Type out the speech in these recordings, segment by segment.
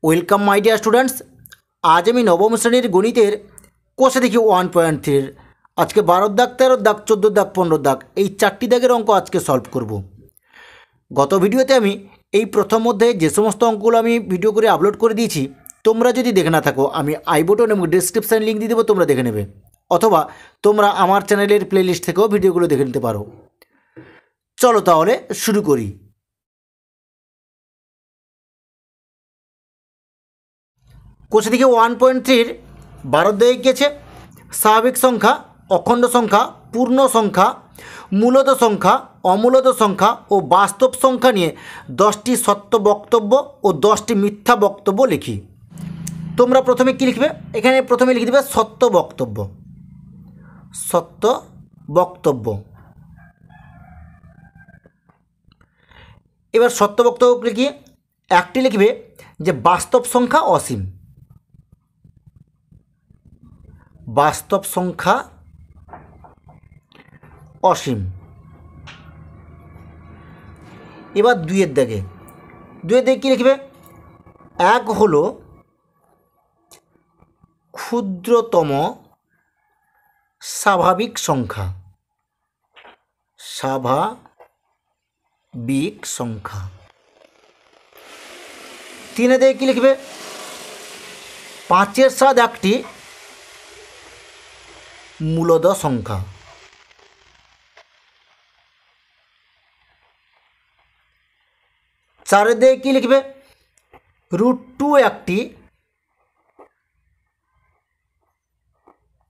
Welcome my dear students. আজ আমি নবম শ্রেণীর গণিতের কোষে দেখি 1.3 আজকে 12 দাগ 13 দাগ 14 দাগ 15 দাগ এই 4টি দাগের অঙ্ক আজকে সলভ করব। গত ভিডিওতে আমি এই প্রথম অধ্যায়ে যে সমস্ত অঙ্কগুলো আমি ভিডিও করে আপলোড করে দিয়েছি, তোমরা যদি দেখে না থাকো আমি আই বটন এবং ডেসক্রিপশান লিঙ্ক দিয়ে দেবো, তোমরা দেখে নেবে, অথবা তোমরা আমার চ্যানেলের প্লেলিস্ট থেকেও ভিডিওগুলো দেখে নিতে পারো। চলো তাহলে শুরু করি। কোষে দিকে 1.3 12 দাগে গিয়েছে স্বাভাবিক সংখ্যা, অখণ্ড সংখ্যা, পূর্ণ সংখ্যা, মূলদ সংখ্যা, অমূলদ সংখ্যা ও বাস্তব সংখ্যা নিয়ে 10টি সত্য বক্তব্য ও 10টি মিথ্যা বক্তব্য লিখি। তোমরা প্রথমে কী লিখবে? এখানে প্রথমে লিখে দেবে সত্য বক্তব্য। সত্য বক্তব্য। এবার সত্য বক্তব্য লিখিয়ে একটি লিখবে যে বাস্তব সংখ্যা অসীম। বাস্তব সংখ্যা অসীম। এবার দুইয়ের দাগে কী লিখবে? এক হলো ক্ষুদ্রতম স্বাভাবিক সংখ্যা। স্বাভাবিক সংখ্যা। তিনের দাগে কী লিখবে? 5-এর সাথে একটি মূলদ সংখ্যা। চারের দিকে কী লিখবে? √2 একটি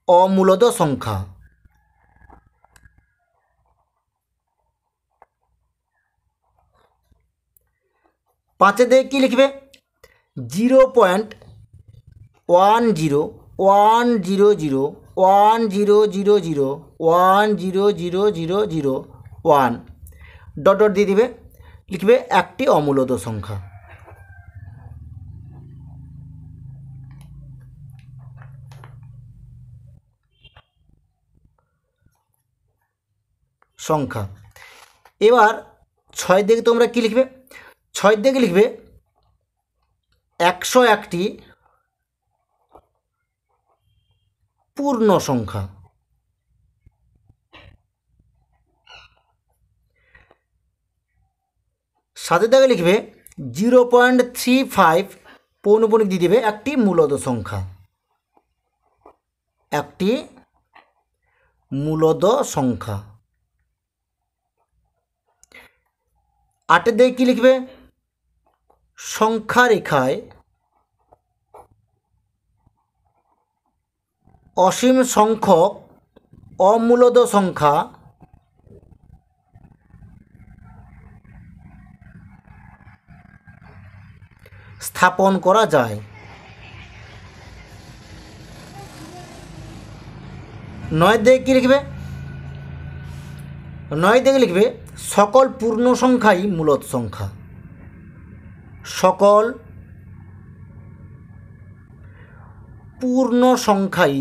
অমূলদ সংখ্যা। পাঁচের দিকে কী লিখবে? 0.1001000100001 ডট ডট দিয়ে দিবে, লিখবে একটি অমূলদ সংখ্যা। সংখ্যা। এবার 6 দিকে তোমরা কি লিখবে? 6 দিকে লিখবে 101টি পূর্ণ সংখ্যা। 7 দাগে লিখবে 0.35 পৌনঃপুনিক দিয়ে দেবে একটি মূলদ সংখ্যা। একটি মূলদ সংখ্যা। 8 দিকে কী লিখবে? সংখ্যা রেখায় অসীম সংখ্যক অমূলদ সংখ্যা স্থাপন করা যায়। 9 দিকে কী লিখবে? 9 দিকে লিখবে সকল পূর্ণ সংখ্যাই মূলদ সংখ্যা। সকল পূর্ণ সংখ্যাই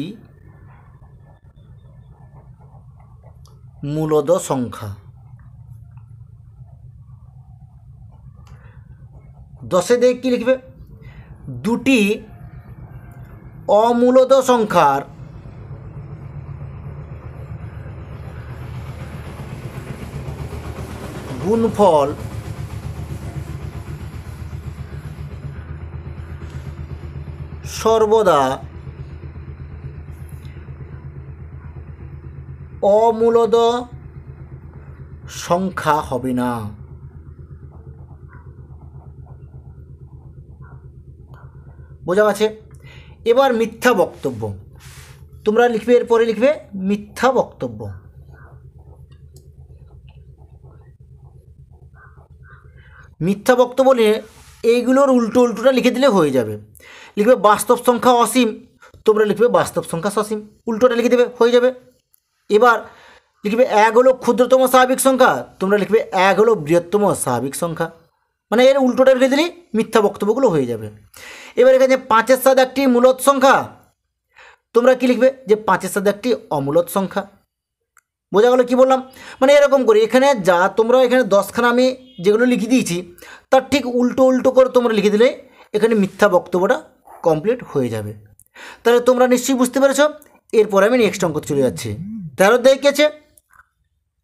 মূলদ সংখ্যা। 10 দিকে কী লিখবে? দুটি অমূলদ সংখ্যার গুণফল সর্বদা অমূলদ সংখ্যা হবে না। বোঝা গেছে? এবার মিথ্যা বক্তব্য তোমরা লিখবে। এরপরে লিখবে মিথ্যা বক্তব্য। মিথ্যা বক্তব্য নিয়ে এইগুলোর উল্টোটা লিখে দিলে হয়ে যাবে। লিখবে বাস্তব সংখ্যা অসীম, তোমরা লিখবে বাস্তব সংখ্যা সসীম, উল্টোটা লিখে দেবে, হয়ে যাবে। এবার লিখবে 1 হলো ক্ষুদ্রতম স্বাভাবিক সংখ্যা, তোমরা লিখবে 1 হলো বৃহত্তম স্বাভাবিক সংখ্যা। মানে এর উল্টোটা লিখে দিলেই মিথ্যা বক্তব্যগুলো হয়ে যাবে। এবার এখানে 5-এর সাথে একটি মূলদ সংখ্যা, তোমরা কি লিখবে? যে 5-এর সাথে একটি অমূলদ সংখ্যা। বোঝা গেল কি বললাম? মানে এরকম করে এখানে যা তোমরা এখানে 10খানা আমি যেগুলো লিখে দিয়েছি তার ঠিক উল্টো করে তোমরা লিখে দিলে এখানে মিথ্যা বক্তব্যটা কমপ্লিট হয়ে যাবে। তাহলে তোমরা নিশ্চয়ই বুঝতে পেরেছ। এরপরে আমি নেক্সট অঙ্ক চলে যাচ্ছি। 13 দেখেছে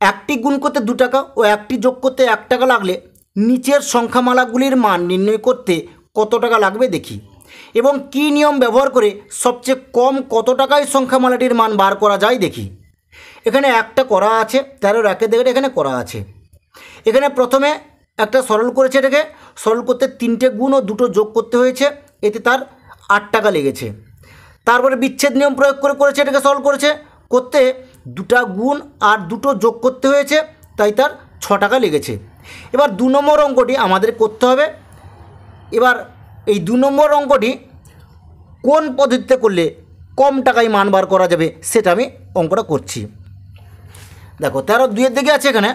একটি গুণ করতে 2 টাকা ও একটি যোগ করতে 1 টাকা লাগলে নিচের সংখ্যামালাগুলির মান নির্ণয় করতে কত টাকা লাগবে দেখি, এবং কী নিয়ম ব্যবহার করে সবচেয়ে কম কত টাকায় সংখ্যামালাটির মান বার করা যায় দেখি। এখানে একটা করা আছে, 13 একের দেখে এখানে করা আছে। এখানে প্রথমে একটা সরল করেছে, এটাকে সরল করতে 3টে গুণ ও 2টো যোগ করতে হয়েছে, এতে তার 8 টাকা লেগেছে। তারপরে বিচ্ছেদ নিয়ম প্রয়োগ করে করেছে, এটাকে সরল করেছে, করতে 2টা গুণ আর 2টো যোগ করতে হয়েছে, তাই তার 6 টাকা লেগেছে। এবার 2 নম্বর অঙ্কটি আমাদের করতে হবে। এবার এই 2 নম্বর অঙ্কটি কোন পদ্ধতিতে করলে কম টাকায় মান বার করা যাবে সেটা আমি অঙ্কটা করছি। দেখো 13 দিকে আছে এখানে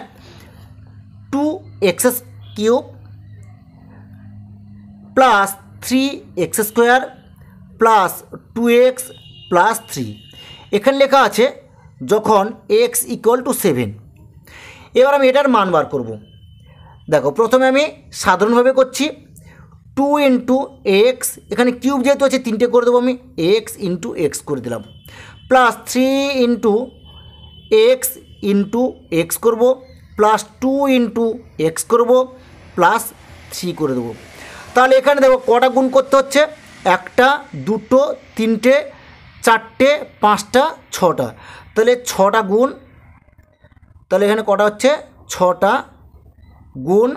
2x³ plus 3x² plus 2x plus 3। এখানে লেখা আছে যখন x = 7। এবার আমি এটার মান বার করব। দেখো প্রথমে আমি সাধারণভাবে করছি, 2 × x, এখানে কিউব যেহেতু আছে 3টে করে দেবো আমি, x × x করে দিলাম, প্লাস 3 × x করব, প্লাস 2 × x করব, প্লাস 3 করে দেবো। তাহলে এখানে দেখো কটা গুণ করতে হচ্ছে, 1টা 2টো 3টে 4টে 5টা 6টা, তাহলে 6টা গুণ। তাহলে এখানে কটা হচ্ছে 6টা গুণ,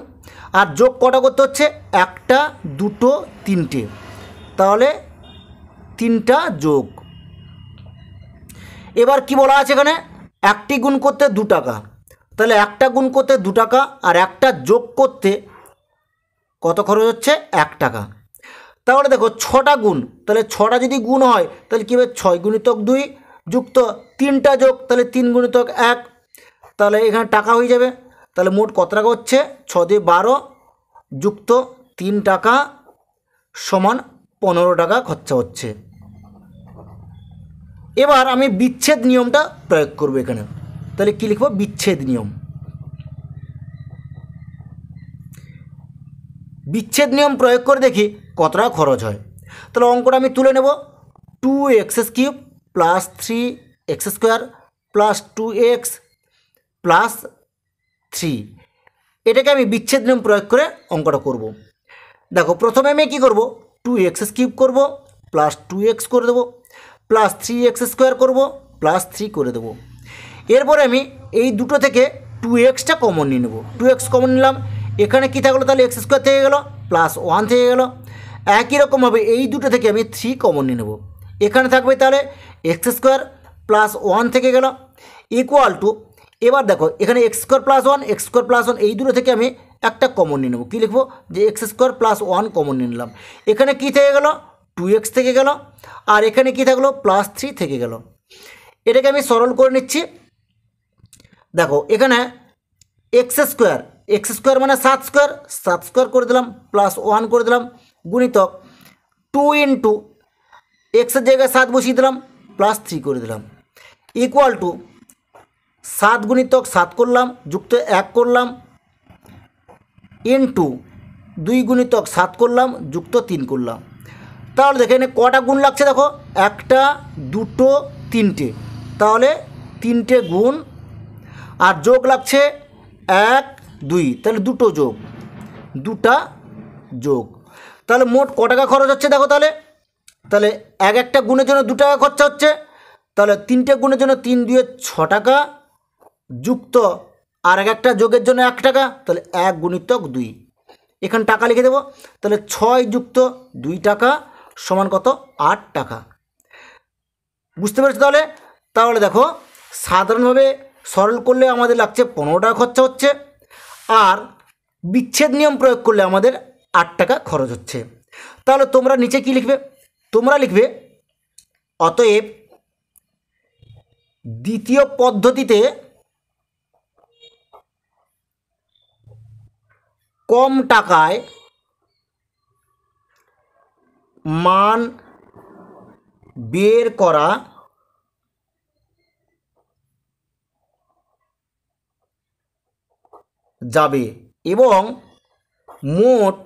আর যোগ কটা করতে হচ্ছে 1টা 2টো 3টে, তাহলে 3টা যোগ। এবার কি বলা আছে এখানে, একটি গুণ করতে 2 টাকা, তাহলে একটা গুণ করতে 2 টাকা আর একটা যোগ করতে কত খরচ হচ্ছে 1 টাকা। তাহলে দেখো 6টা গুণ, তাহলে 6টা যদি গুণ হয় তাহলে কী হবে, 6 × 2 যুক্ত 3টা যোগ, তাহলে 3 × 1, তাহলে এখানে টাকা হয়ে যাবে। তাহলে মোট কত টাকা হচ্ছে, 6 দিয়ে 12 যুক্ত 3 টাকা সমান 15 টাকা খরচা হচ্ছে। এবার আমি বিচ্ছেদ নিয়মটা প্রয়োগ করব এখানে। তাহলে কী লিখব, বিচ্ছেদ নিয়ম। বিচ্ছেদ নিয়ম প্রয়োগ করে দেখি কত টাকা খরচ হয়। তাহলে অঙ্কটা আমি তুলে নেব, 2x³ plus 3x² plus 2x plus 3, এটাকে আমি বিচ্ছেদ নিয়ম প্রয়োগ করে অঙ্কটা করব। দেখো প্রথমে আমি কী করব, 2x³ করব, প্লাস 2x করে দেবো, প্লাস 3x² করব, প্লাস 3 করে দেবো। এরপরে আমি এই দুটো থেকে 2xটা কমন নিয়ে নেব, 2x কমন নিলাম, এখানে কী থাকলো, তাহলে x² থেকে গেল, প্লাস 1 থেকে গেল। একই রকমভাবে এই দুটো থেকে আমি 3 কমন নিয়ে নেব, এখানে থাকবে তাহলে x² প্লাস 1 থেকে গেল, ইকুয়াল টু, এবার দেখো এখানে x² প্লাস 1 x² প্লাস 1 এই দুটো থেকে আমি একটা কমন নিয়ে নেব, কী লিখবো, যে x² প্লাস 1 কমন নিয়ে নিলাম। এখানে কী থেকে গেল, 2x থেকে গেল, আর এখানে কী থাকলো, প্লাস 3 থেকে গেল। এটাকে আমি সরল করে নিচ্ছি। দেখো এখানে x² মানে 7² করে দিলাম, প্লাস 1 করে দিলাম, গুণিতক 2 × x-এর জায়গায় 7 বসিয়ে দিলাম, প্লাস 3 করে দিলাম, ইকুয়াল টু 7 × 7 করলাম, যুক্ত 1 করলাম, ইন্টু 2 × 7 করলাম, যুক্ত 3 করলাম। তাহলে দেখে এখানে কটা গুণ লাগছে, দেখো 1টা 2টো 3টে, তাহলে 3টে গুণ, আর যোগ লাগছে 1 2, তাহলে 2টো যোগ, 2টা যোগ। তাহলে মোট ক টাকা খরচ হচ্ছে দেখো, তাহলে একটা গুণের জন্য 2 টাকা খরচা হচ্ছে, তাহলে 3টে গুণের জন্য 3 2 6 টাকা, যুক্ত আর একটা যোগের জন্য 1 টাকা, তাহলে 1 × 2, এখানে টাকা লিখে দেবো। তাহলে 6 যুক্ত 2 টাকা সমান কত, 8 টাকা। বুঝতে পেরেছো? তাহলে দেখো সাধারণভাবে সরল করলে আমাদের লাগছে 15 টাকা খরচা হচ্ছে, আর বিচ্ছেদ নিয়ম প্রয়োগ করলে আমাদের 8 টাকা খরচ হচ্ছে। তাহলে তোমরা নিচে কি লিখবে, তোমরা লিখবে অতএব দ্বিতীয় পদ্ধতিতে কম টাকায় মান বের করা যাবে এবং মোট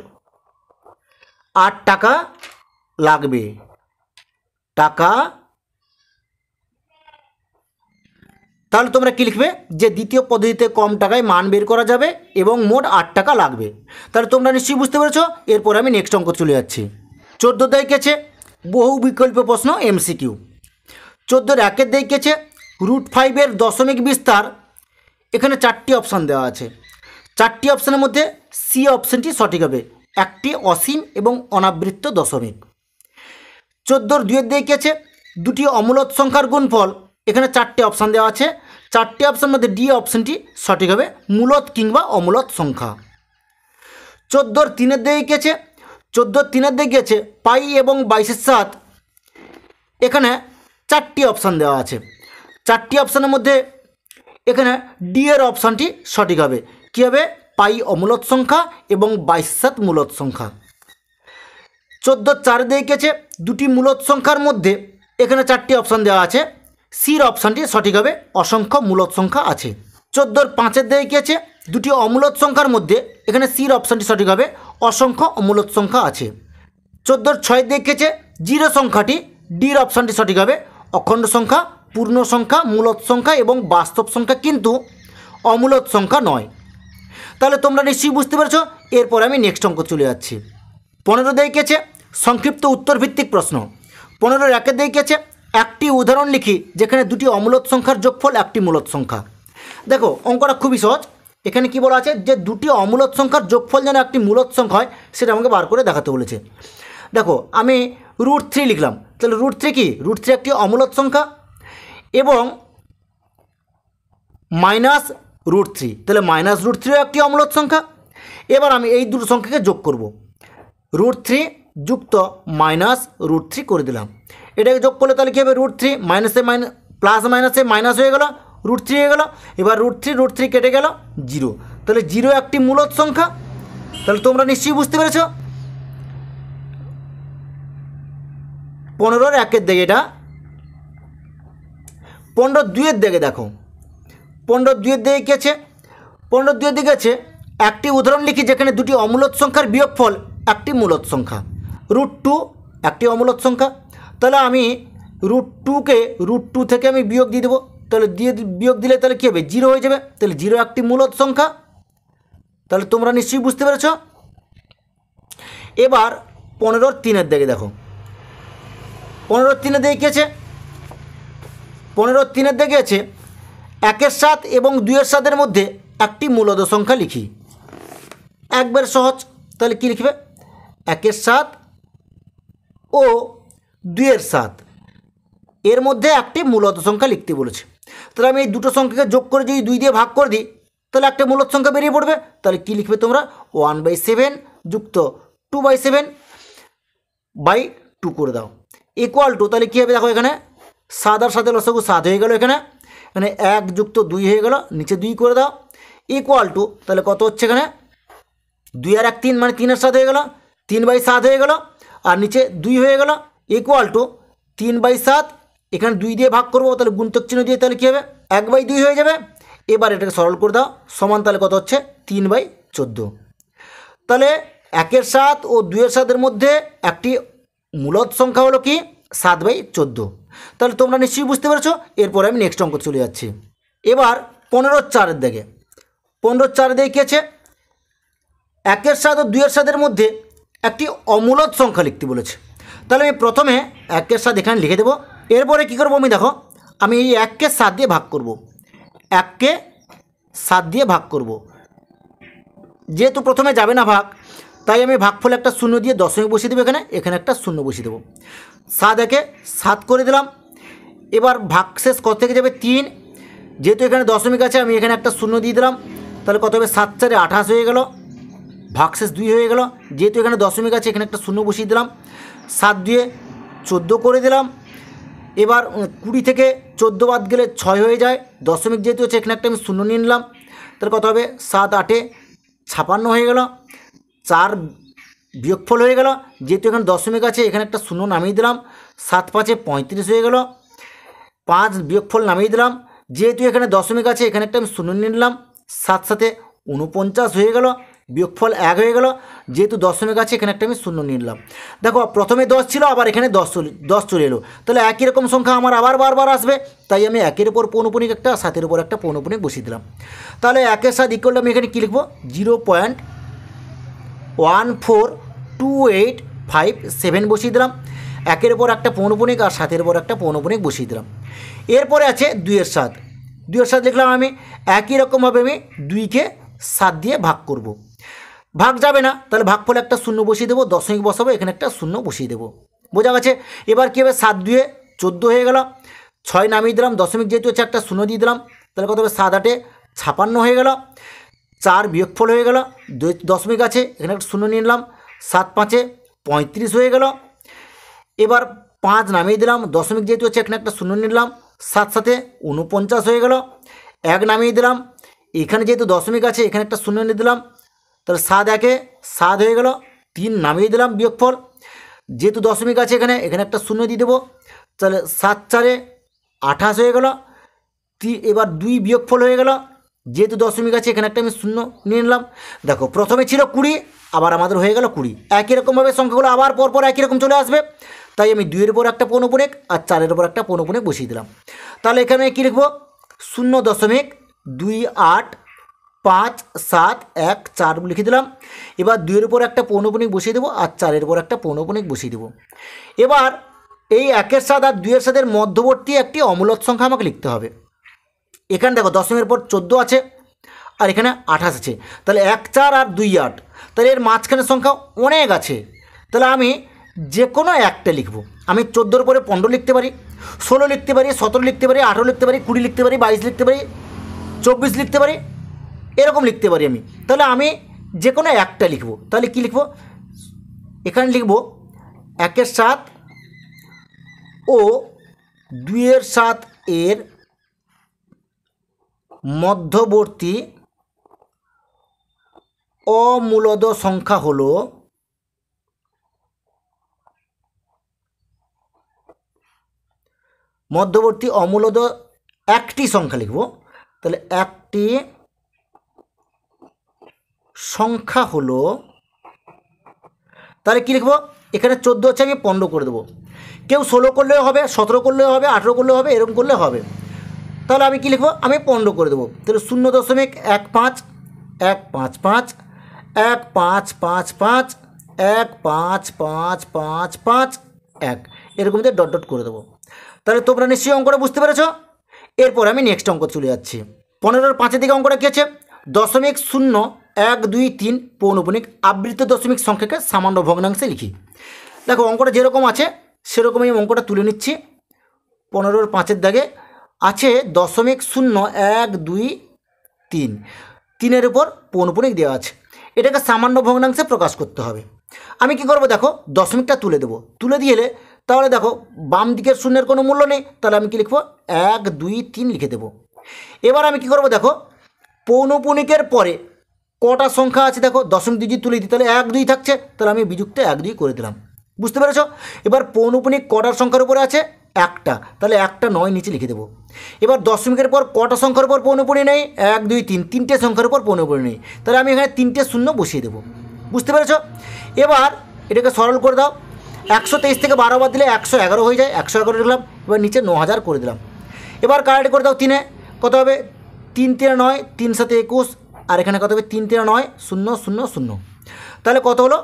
8 টাকা লাগবে, টাকা। তাহলে তোমরা কী লিখবে যে দ্বিতীয় পদ্ধতিতে কম টাকায় মান বের করা যাবে এবং মোট 8 টাকা লাগবে। তাহলে তোমরা নিশ্চয়ই বুঝতে পেরেছো। এরপর আমি নেক্সট অঙ্ক চলে যাচ্ছি। 14 দেখেছে বহু বিকল্প প্রশ্ন এমসিকিউ। 14 1 দেখেছে √5 দশমিক বিস্তার। এখানে 4টি অপশান দেওয়া আছে। 4টি অপশানের মধ্যে সি অপশানটি সঠিক হবে, একটি অসীম এবং অনাবৃত্ত দশমিক। 14 2 দেখেছে দুটি অমূলত সংখ্যার গুণফল। এখানে 4টে অপশান দেওয়া আছে। 4টে অপশানের মধ্যে ডি অপশানটি সঠিক হবে, মূলত কিংবা অমূলত সংখ্যা। 14 3 দেখেছে 14 3 দেখেছে পাই এবং 22/7। এখানে 4টি অপশান দেওয়া আছে। 4টি অপশানের মধ্যে এখানে ডি এর অপশানটি সঠিক হবে। কী হবে? পাই অমূলত সংখ্যা এবং 22/7 মূলত সংখ্যা। 14 4 দেখেছে দুটি মূলত সংখ্যার মধ্যে। এখানে 4টি অপশান দেওয়া আছে। সির অপশানটি সঠিক হবে, অসংখ্য মূলত সংখ্যা আছে। 14 5 দেখেছে দুটি অমূলত সংখ্যার মধ্যে। এখানে সির অপশানটি সঠিক হবে, অসংখ্য অমূলত সংখ্যা আছে। 14 6 দেখেছে 0 সংখ্যাটি, ডির অপশানটি সঠিক হবে, অখণ্ড সংখ্যা, পূর্ণ সংখ্যা, মূলত সংখ্যা এবং বাস্তব সংখ্যা, কিন্তু অমূলত সংখ্যা নয়। তাহলে তোমরা নিশ্চয়ই বুঝতে পেরেছো। এরপর আমি নেক্সট অঙ্ক চলে যাচ্ছি। 15 দেখেছে সংক্ষিপ্ত উত্তর ভিত্তিক প্রশ্ন। 15 1 দেখেছে একটি উদাহরণ লিখি যেখানে দুটি অমূলত সংখ্যার যোগফল একটি মূলত সংখ্যা। দেখো অঙ্কটা খুবই সহজ। এখানে কি বলা আছে যে দুটি অমূলত সংখ্যার যোগফল যেন একটি মূলত সংখ্যা হয়, সেটা আমাকে বার করে দেখাতে বলেছে। দেখো আমি √3 লিখলাম। তাহলে √3 কি? √3 একটি অমূলত সংখ্যা এবং -√3, তাহলে -√3 একটি অমূলত সংখ্যা। এবার আমি এই দুটো সংখ্যাকে যোগ করব। √3 যুক্ত -√3 করে দিলাম। এটাকে যোগ করলে তাহলে কী হবে? √3 মাইনাসে প্লাস মাইনাসে মাইনাস হয়ে গেল, √3 হয়ে গেল। এবার √3 কেটে গেল 0। তাহলে 0 একটি মূলত সংখ্যা। তাহলে তোমরা নিশ্চয়ই বুঝতে পেরেছ। 15 1 দিকে এটা। 15 2 দিকে দেখো। 15 2 দিকে কী আছে? 15 2 দিকে আছে একটি উদাহরণ লিখি যেখানে দুটি অমূলত সংখ্যার বিয়োগফল একটি মূলত সংখ্যা। √2 একটি অমূলত সংখ্যা। তাহলে আমি √2 থেকে আমি বিয়োগ দিয়ে দেবো। তাহলে বিয়োগ দিলে তাহলে কী হবে? 0 হয়ে যাবে। তাহলে 0 একটি মূলত সংখ্যা। তাহলে তোমরা নিশ্চয়ই বুঝতে পেরেছ। এবার 15 3 দিকে দেখো। 15 3 দিকে কী আছে? 15 3 দিকে আছে 1 7 এবং 2 7 মধ্যে একটি মূলদ সংখ্যা লিখি। একবার সহজ। তাহলে কি লিখবে? 1 7 ও 2 7 এর মধ্যে একটি মূলদ সংখ্যা লিখতে বলেছে। তাহলে আমি এই দুটো সংখ্যাকে যোগ করে যদি 2 দিয়ে ভাগ করে দিই তাহলে একটা মূলদ সংখ্যা বেরিয়ে পড়বে। তাহলে কি লিখবে তোমরা? 1/7 যুক্ত 2/7/2 করে দাও, ইকুয়াল টু। তাহলে কী হবে? দেখো এখানে 7 আর 7 লসাগু 7 হয়ে গেল। এখানে 1 যুক্ত 2 হয়ে গেল, নিচে 2 করে দাও, ইকুয়াল টু। তাহলে কত হচ্ছে এখানে? 2 আর 1 3, মানে 3 আর 7 হয়ে গেল, 3/7 হয়ে গেল, আর নিচে 2 হয়ে গেল, ইকুয়াল টু 3/7। এখানে 2 দিয়ে ভাগ করবো, তাহলে গুণিতক চিহ্ন দিয়ে তাহলে কী হবে? 1/2 হয়ে যাবে। এবার এটাকে সরল করে দাও, সমান তাহলে কত হচ্ছে? 3/14। তাহলে 1 7 ও 2 7 মধ্যে একটি মূলদ সংখ্যা হলো কি? 7/14। তাহলে তোমরা নিশ্চয়ই বুঝতে পেরেছো। এরপরে আমি নেক্সট অঙ্ক চলে যাচ্ছি। এবার 15 4 দিকে। 15 4 দিকে কী আছে? 1 7 ও 2 7 মধ্যে একটি অমূলদ সংখ্যা লিখতে বলেছে। তাহলে আমি প্রথমে 1 7 এখানে লিখে দেবো। এরপরে কী করবো? আমি দেখো আমি এই 1কে 7 দিয়ে ভাগ করব। 1কে 7 দিয়ে ভাগ করব। যেহেতু প্রথমে যাবে না ভাগ, তাই আমি ভাগফলে একটা 0 দিয়ে দশমিক বসিয়ে দেবো। এখানে একটা 0 বসিয়ে দেবো। 7 একে 7 করে দিলাম। এবার ভাগশেষ কত থেকে যাবে? 3। যেহেতু এখানে দশমিক আছে আমি এখানে একটা 0 দিয়ে দিলাম। তাহলে কত হবে? 7 4 28 হয়ে গেল, ভাগশেষ 2 হয়ে গেল। যেহেতু এখানে দশমিক আছে এখানে একটা 0 বসিয়ে দিলাম। 7 2 14 করে দিলাম। এবার 20 থেকে 14 বাদ গেলে 6 হয়ে যায়। দশমিক যেহেতু আছে এখানে একটা আমি 0 নিয়ে নিলাম। তাহলে কত হবে? 7 8 56 হয়ে গেল। 4 বিয়োগফল হয়ে গেল। যেহেতু এখানে দশমিক আছে এখানে একটা 0 নামিয়ে দিলাম। 7 5 35 হয়ে গেল। 5 বিয়োগফল নামিয়ে দিলাম। যেহেতু এখানে দশমিক আছে এখানে একটা আমি 0 নিয়ে নিলাম। 7 7 49 হয়ে গেল। বিয়োগফল 1 হয়ে গেল। যেহেতু দশমিক আছে এখানে একটা আমি শূন্য নিয়ে নিলাম। দেখো প্রথমে 10 ছিল, আবার এখানে 10 চলে এলো, তাহলে একই রকম সংখ্যা আমার আবার বারবার আসবে, তাই আমি 1-এর উপর পৌনপুনিক একটা, 7-এর উপর একটা পৌনপুনিক বসিয়ে দিলাম। তাহলে 1-এর 7 ইকুয়াল আমি এখানে কী লিখবো, 0.142857 বসিয়ে দিলাম। 1-এর উপর একটা পৌনপুনিক আর 7-এর উপর একটা পৌনপুনিক বসিয়ে দিলাম। এরপরে আছে 2-এর 7, 2-এর 7 লিখলাম আমি। একই রকমভাবে আমি 2কে 7 দিয়ে ভাগ করব। ভাগ যাবে না, তাহলে ভাগফলে একটা শূন্য বসিয়ে দেবো, দশমিক বসাবো, এখানে একটা শূন্য বসিয়ে দেবো। বোঝা গেছে? এবার কী হবে, 7-2 14 হয়ে গেল। 6 নামিয়ে দিলাম, দশমিক যেহেতু হচ্ছে একটা শূন্য দিয়ে দিলাম, তাহলে কত হবে, 7-8 56 হয়ে গেল। 4 বিয়োগফল হয়ে গেল, দশমিক আছে এখানে একটা শূন্য নিয়ে নিলাম, 7-5 35 হয়ে গেল। এবার 5 নামিয়ে দিলাম, দশমিক যেহেতু হচ্ছে এখানে একটা শূন্য নিলাম, 7-7 49 হয়ে গেল। 1 নামিয়ে দিলাম, এখানে যেহেতু দশমিক আছে এখানে একটা শূন্য নিয়ে দিলাম, তাহলে 7-1 7 হয়ে গেল। 3 নামিয়ে দিলাম, বিয়োগফল যেহেতু দশমিক আছে এখানে একটা শূন্য দিয়ে দেবো, তাহলে 7-4 28 হয়ে গেল। এবার 2 বিয়োগফল হয়ে গেল, যেহেতু দশমিক আছে এখানে একটা আমি শূন্য নিয়ে নিলাম। দেখো প্রথমে ছিল 20, আবার আমাদের হয়ে গেল 20। একই রকমভাবে সংখ্যাগুলো আবার পরপর একই রকম চলে আসবে, তাই আমি 2-এর উপর একটা পৌনপুনিক আর 4-এর উপর একটা পৌনপুনিক বসিয়ে দিলাম। তাহলে এখানে কী লিখবো, 0.285714 লিখে দিলাম। এবার 2-এর উপর একটা পৌনপুনিক বসিয়ে দেবো আর 4-এর উপর একটা পৌনপুনিক বসিয়ে দেবো। এবার এই 1-এর 7 আর 2-এর 7 মধ্যবর্তী একটি অমূলদ সংখ্যা আমাকে লিখতে হবে। এখানে দেখো দশমিকের পর 14 আছে আর এখানে 28 আছে, তাহলে 1 4 আর 2 8, তাহলে এর মাঝখানের সংখ্যা অনেক আছে, তাহলে আমি যে কোনো একটা লিখব। আমি 14-এর উপরে 15 লিখতে পারি, 16 লিখতে পারি, 17 লিখতে পারি, 18 লিখতে পারি, 20 লিখতে পারি, 22 লিখতে পারি, 24 লিখতে পারি, এরকম লিখতে পারি আমি। তাহলে আমি যে কোনো একটা লিখব। তাহলে কি লিখব, এখানে লিখব 1-এর 7 ও 2-এর 7 এর মধ্যবর্তী অমূলদ সংখ্যা হলো মধ্যবর্তী অমূলদ একটি সংখ্যা লিখব। তাহলে একটি সংখ্যা হলো, তাহলে কী লিখব, এখানে 14 হচ্ছে আমি 15 করে দেবো। কেউ 16 করলেও হবে, 17 করলেও হবে, 18 করলেও হবে, এরকম করলে হবে। তাহলে আমি কী লিখব, আমি 15 করে দেবো। তাহলে 0.15155515551555 এরকম দিয়ে ডট ডট করে দেবো। তাহলে তোমরা নিশ্চয়ই অঙ্কটা বুঝতে পেরেছ। এরপর আমি নেক্সট অঙ্ক চলে যাচ্ছি। 15-এর 5-এর দিকে অঙ্কটা কী আছে, 0.0123 পৌনপুনিক আবৃত দশমিক সংখ্যাকে সামান্য ভগ্নাংশে লিখি। দেখো অঙ্কটা যেরকম আছে সেরকমই অঙ্কটা তুলে নিচ্ছি। 15-এর 5-এর দাগে আছে 0.0123, 3-এর উপর পৌনপুনিক দেওয়া আছে, এটাকে সামান্য ভগ্নাংশে প্রকাশ করতে হবে। আমি কি করব, দেখো দশমিকটা তুলে দেবো, তুলে দিলে তাহলে দেখো বাম দিকের শূন্যের কোনো মূল্য নেই, তাহলে আমি কি লিখবো, 1 2 3 লিখে দেবো। এবার আমি কি করব, দেখো পৌনপুনিকের পরে কটা সংখ্যা আছে, দেখো দশমিক ডিজিট তুলে দিই, তাহলে 1 2 থাকছে, তাহলে আমি বিযুক্ত 1 2 করে দিলাম। বুঝতে পেরেছ? এবার পৌনপুনিক কটার সংখ্যার উপরে আছে, একটা, তাহলে একটা 9 নিচে লিখে দেবো। এবার দশমিকের পর কটা সংখ্যার উপর পৌনপুনি নেই, 1 2 3, 3টে সংখ্যার উপর পৌনপুনি নেই, তাহলে আমি এখানে 3টে শূন্য বসিয়ে দেবো। বুঝতে পেরেছ? এবার এটাকে সরল করে দাও, 123 থেকে 12 বাদ দিলে 111 হয়ে যায়, 111 লিখলাম। এবার নিচে 9000 করে দিলাম। এবার কারেক্ট করে দাও 3-এ, কত হবে, 3 3 9, 3 7 21, আর এখানে কত হবে, 3 3 9 0 0 0, তাহলে কত হলো,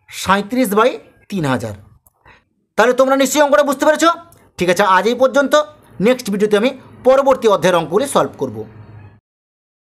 37/3000। তাহলে তোমরা নিশ্চয়ই অঙ্কটা বুঝতে পেরেছ। ঠিক আছে, আজ এই পর্যন্ত। নেক্সট ভিডিওতে আমি পরবর্তী অধ্যায়ের অঙ্কগুলি সলভ করব।